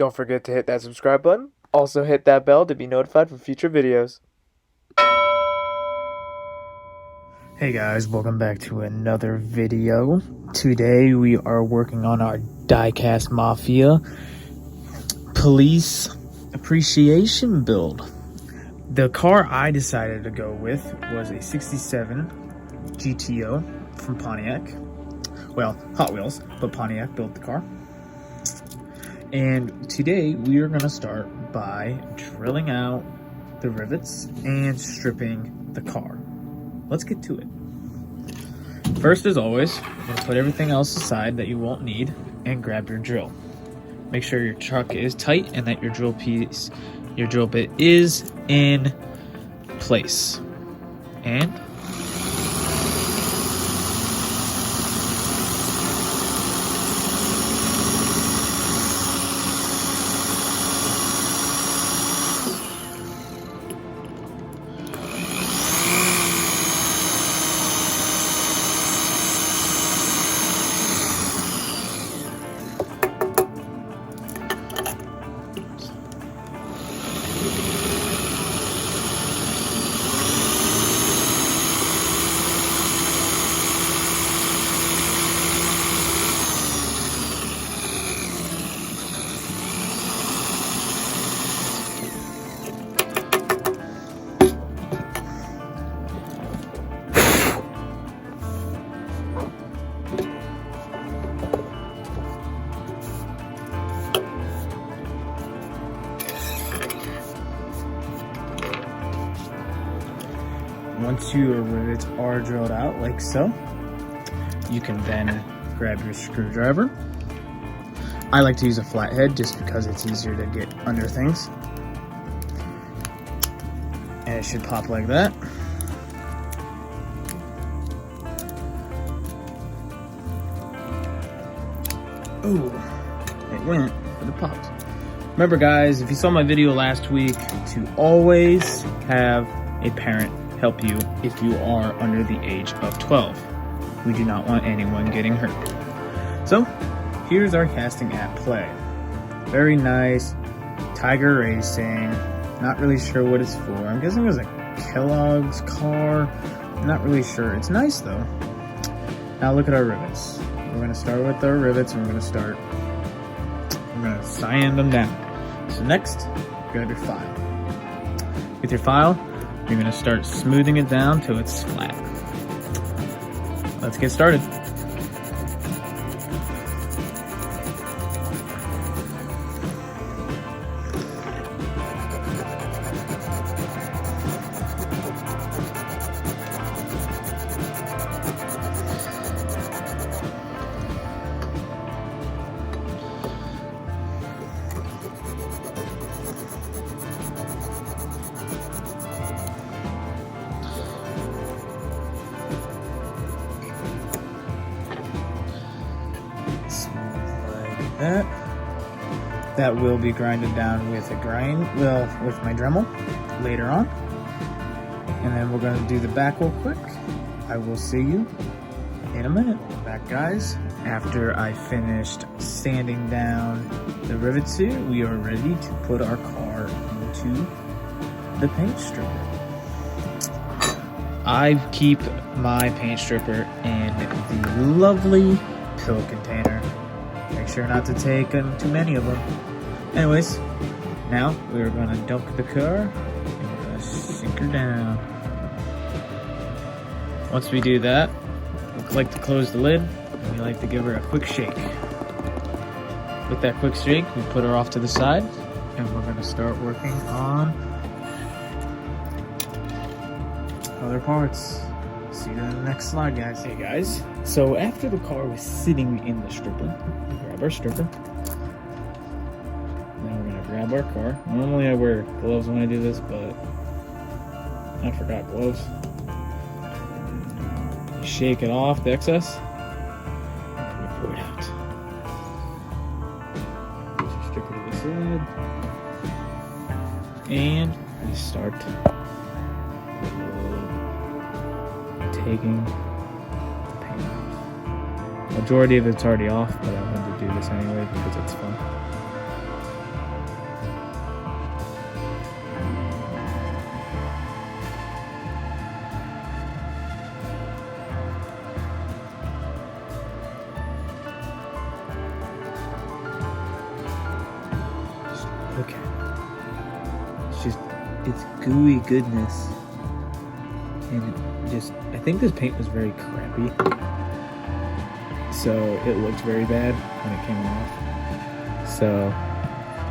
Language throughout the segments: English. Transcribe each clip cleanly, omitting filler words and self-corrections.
Don't forget to hit that subscribe button. Also hit that bell to be notified for future videos. Hey guys, welcome back to another video. Today we are working on our Diecast Mafia police appreciation build. The car I decided to go with was a 67 GTO from Pontiac. Well, Hot Wheels, but Pontiac built the car. And today we are going to start by drilling out the rivets and stripping the car. Let's get to it. First, as always, you're going to put everything else aside that you won't need and grab your drill. Make sure your chuck is tight and that your drill bit is in place. And once your rivets are drilled out like so, you can then grab your screwdriver. I like to use a flathead just because it's easier to get under things. And it should pop like that. Ooh, it went, but it popped. Remember guys, if you saw my video last week, to always have a parent help you if you are under the age of 12. We do not want anyone getting hurt. So, here's our casting at play. Very nice. Tiger Racing. Not really sure what it's for. I'm guessing it was a Kellogg's car. I'm not really sure. It's nice though. Now look at our rivets. We're going to start with our rivets and we're going to sand them down. So next, grab your file. With your file, you're going to start smoothing it down till it's flat. Let's get started. That will be grinded down with with my Dremel later on. And then we're going to do the back real quick. I will see you in a minute. Back guys, after I finished sanding down the rivets here, we are ready to put our car into the paint stripper. I keep my paint stripper in the lovely pill container. Make sure not to take too many of them. Anyways, now we're going to dunk the car and we're going to sink her down. Once we do that, we like to close the lid and we like to give her a quick shake. With that quick shake, we put her off to the side and we're going to start working on other parts. See you in the next slide, guys. Hey guys, so after the car was sitting in the stripper, we grab our stripper. Now we're gonna grab our car. Normally I wear gloves when I do this, but I forgot gloves. You shake it off, the excess, and we pull it out. Put your stripper to the side, and we start taking the paint off. Majority of it's already off, but I wanted to do this anyway because it's fun. Look at it. It's gooey goodness. And I think this paint was very crappy. So it looked very bad when it came off. So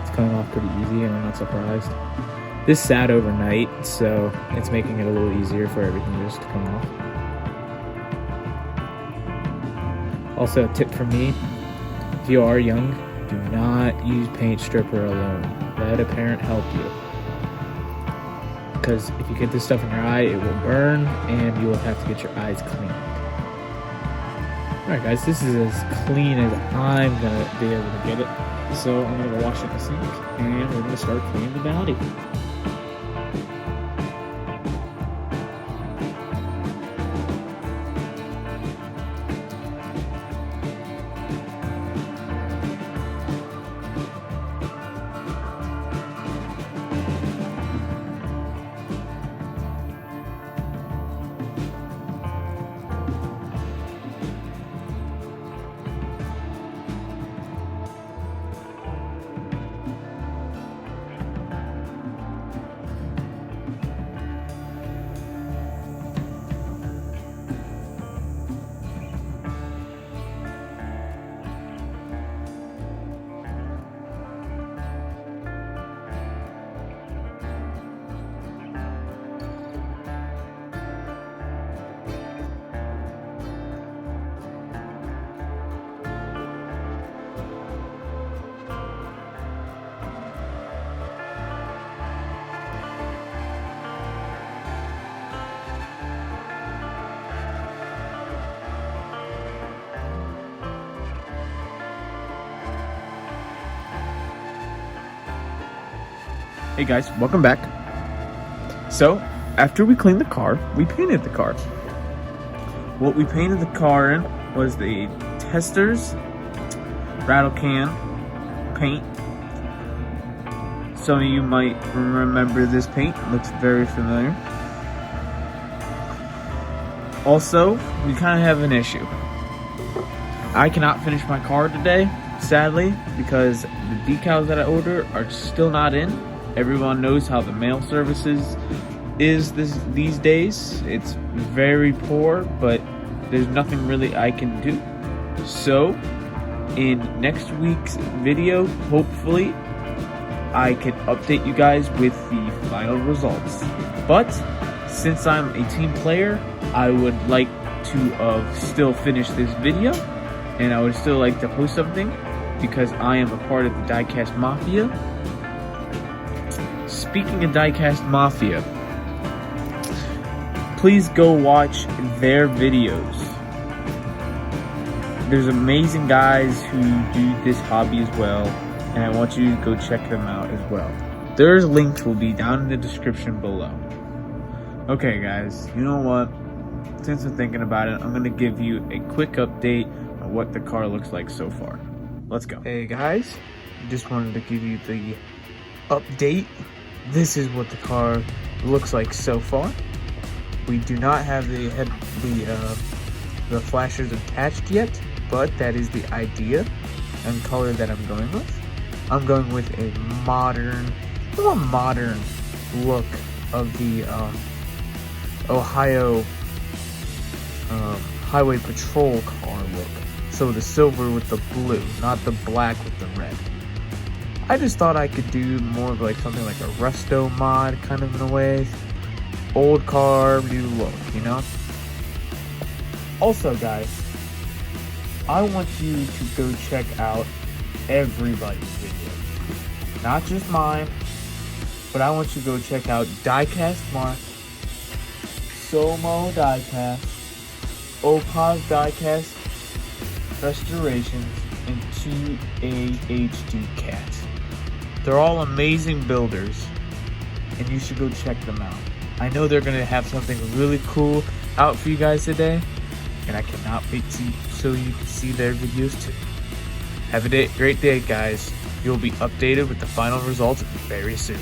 it's coming off pretty easy, and I'm not surprised. This sat overnight, so it's making it a little easier for everything just to come off. Also, a tip from me, if you are young, do not use paint stripper alone. Let a parent help you. Because if you get this stuff in your eye, it will burn, and you will have to get your eyes cleaned. Alright guys, this is as clean as I'm going to be able to get it. So I'm going to wash it in the sink, and we're going to start cleaning the body. Hey guys, welcome back. So, after we cleaned the car, we painted the car. What we painted the car in was the Testors rattle can paint. Some of you might remember this paint, it looks very familiar. Also, we kind of have an issue. I cannot finish my car today, sadly, because the decals that I ordered are still not in. Everyone knows how the mail services is these days. It's very poor, but there's nothing really I can do. So, in next week's video, hopefully, I can update you guys with the final results. But, since I'm a team player, I would like to still finish this video, and I would still like to post something, because I am a part of the Diecast Mafia. Speaking of Diecast Mafia, please go watch their videos. There's amazing guys who do this hobby as well, and I want you to go check them out as well. Their links will be down in the description below. Okay guys, you know what? Since I'm thinking about it, I'm going to give you a quick update on what the car looks like so far. Let's go. Hey guys, just wanted to give you the update. This is what the car looks like so far. We do not have the flashers attached yet, but that is the idea and color that I'm going with. I'm going with a more modern look of the Ohio Highway Patrol car look. So the silver with the blue, not the black with the red. I just thought I could do more of like something like a resto mod kind of in a way. Old car, new look, you know? Also guys, I want you to go check out everybody's videos. Not just mine, but I want you to go check out Diecast Mafia, Somo Diecast, Opaz Diecast Restorations, and 2AHD Cat. They're all amazing builders, and you should go check them out. I know they're going to have something really cool out for you guys today, and I cannot wait so you can see their videos too. Have a great day, guys. You'll be updated with the final results very soon.